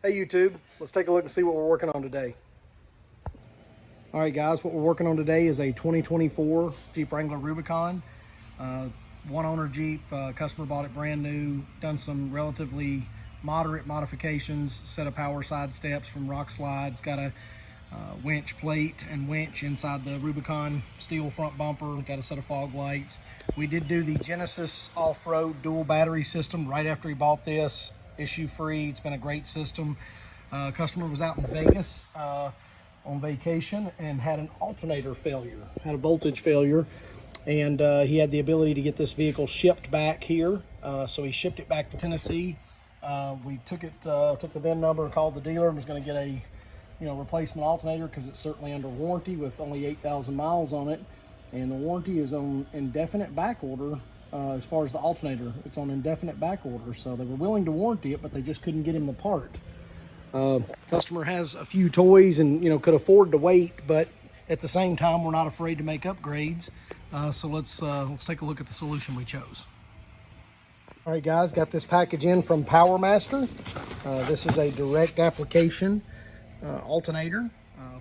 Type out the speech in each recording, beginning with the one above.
Hey YouTube, let's take a look and see what we're working on today. All right guys, what we're working on today is a 2024 Jeep Wrangler Rubicon. One owner Jeep, customer bought it brand new, done some relatively moderate modifications, set of power side steps from rock slides, got a winch plate and winch inside the Rubicon steel front bumper, got a set of fog lights. We did do the Genesis off-road dual battery system right after he bought this, issue free. It's been a great system. Customer was out in Vegas on vacation and had an alternator failure, had a voltage failure, and he had the ability to get this vehicle shipped back here. So he shipped it back to Tennessee. We took the VIN number and called the dealer and was going to get a replacement alternator because it's certainly under warranty with only 8,000 miles on it, and the warranty is on indefinite back order. As far as the alternator, it's on indefinite back order, so they were willing to warranty it, but they just couldn't get him the part. Customer has a few toys and could afford to wait, but at the same time we're not afraid to make upgrades. So let's take a look at the solution we chose. All right guys, got this package in from Powermaster. This is a direct application alternator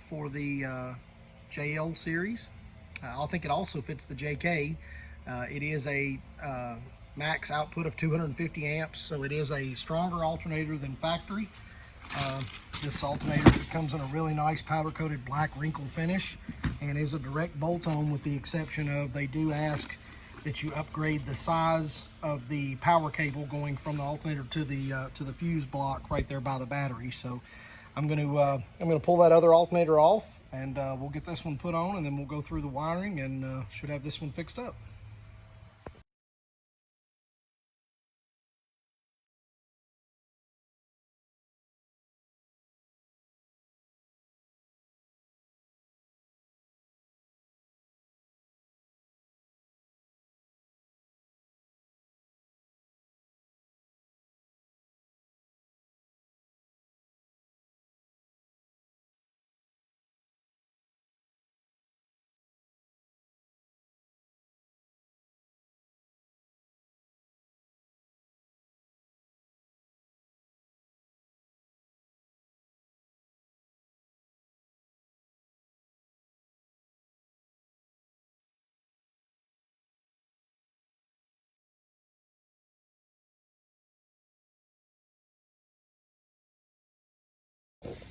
for the JL series. I think it also fits the JK. It is a max output of 250 amps, so it is a stronger alternator than factory. This alternator comes in a really nice powder-coated black wrinkle finish and is a direct bolt-on, with the exception of they do ask that you upgrade the size of the power cable going from the alternator to the fuse block right there by the battery. So I'm gonna pull that other alternator off, and we'll get this one put on, and then we'll go through the wiring and should have this one fixed up.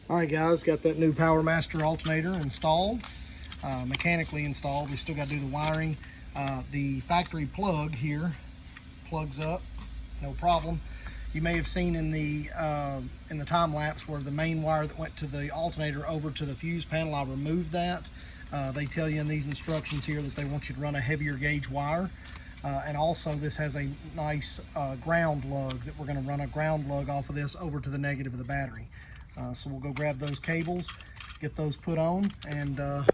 All right guys, got that new Powermaster alternator installed, mechanically installed. We still got to do the wiring. The factory plug here plugs up, no problem. You may have seen in the time lapse where the main wire that went to the alternator over to the fuse panel, I removed that. They tell you in these instructions here that they want you to run a heavier gauge wire. And also this has a nice ground lug that we're going to run a ground lug off of this over to the negative of the battery. So we'll go grab those cables, get those put on, and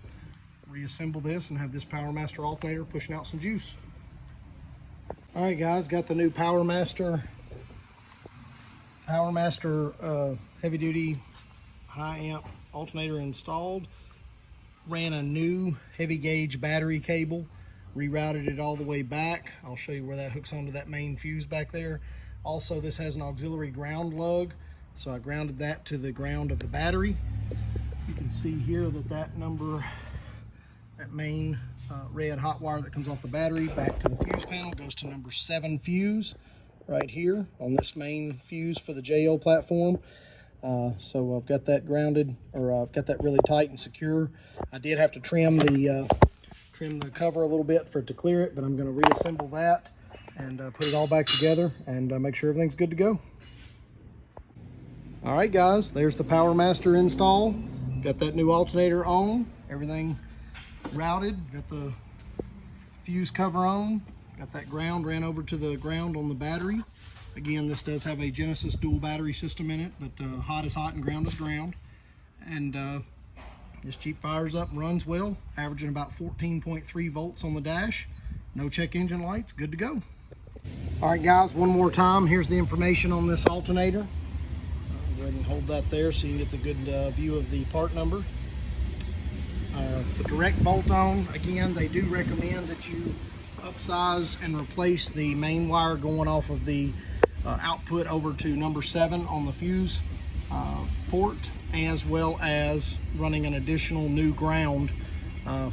reassemble this and have this Powermaster alternator pushing out some juice. All right guys, got the new Powermaster heavy duty high amp alternator installed. Ran a new heavy gauge battery cable, rerouted it all the way back. I'll show you where that hooks onto that main fuse back there. Also, this has an auxiliary ground lug, so I grounded that to the ground of the battery. You can see here that main red hot wire that comes off the battery back to the fuse panel goes to number 7 fuse right here on this main fuse for the JL platform. So I've got that grounded, or I've got that really tight and secure. I did have to trim the cover a little bit for it to clear it, but I'm going to reassemble that and put it all back together and make sure everything's good to go. All right guys, there's the Powermaster install. Got that new alternator on, everything routed, got the fuse cover on, got that ground ran over to the ground on the battery. Again, this does have a Genesis dual battery system in it, but hot is hot and ground is ground. And this Jeep fires up and runs well, averaging about 14.3 volts on the dash. No check engine lights, good to go. All right guys, one more time, here's the information on this alternator. Go ahead and hold that there so you can get the good view of the part number. It's a direct bolt-on. Again, they do recommend that you upsize and replace the main wire going off of the output over to number 7 on the fuse port, as well as running an additional new ground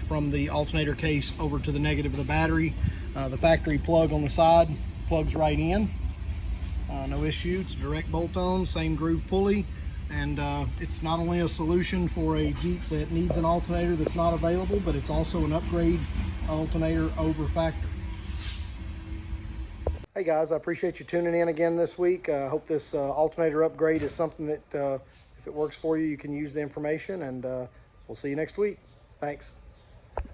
from the alternator case over to the negative of the battery. The factory plug on the side plugs right in. No issue. It's a direct bolt-on, same groove pulley, and it's not only a solution for a Jeep that needs an alternator that's not available, but it's also an upgrade alternator over factory. Hey guys, I appreciate you tuning in again this week. I hope this alternator upgrade is something that if it works for you, you can use the information, and we'll see you next week. Thanks.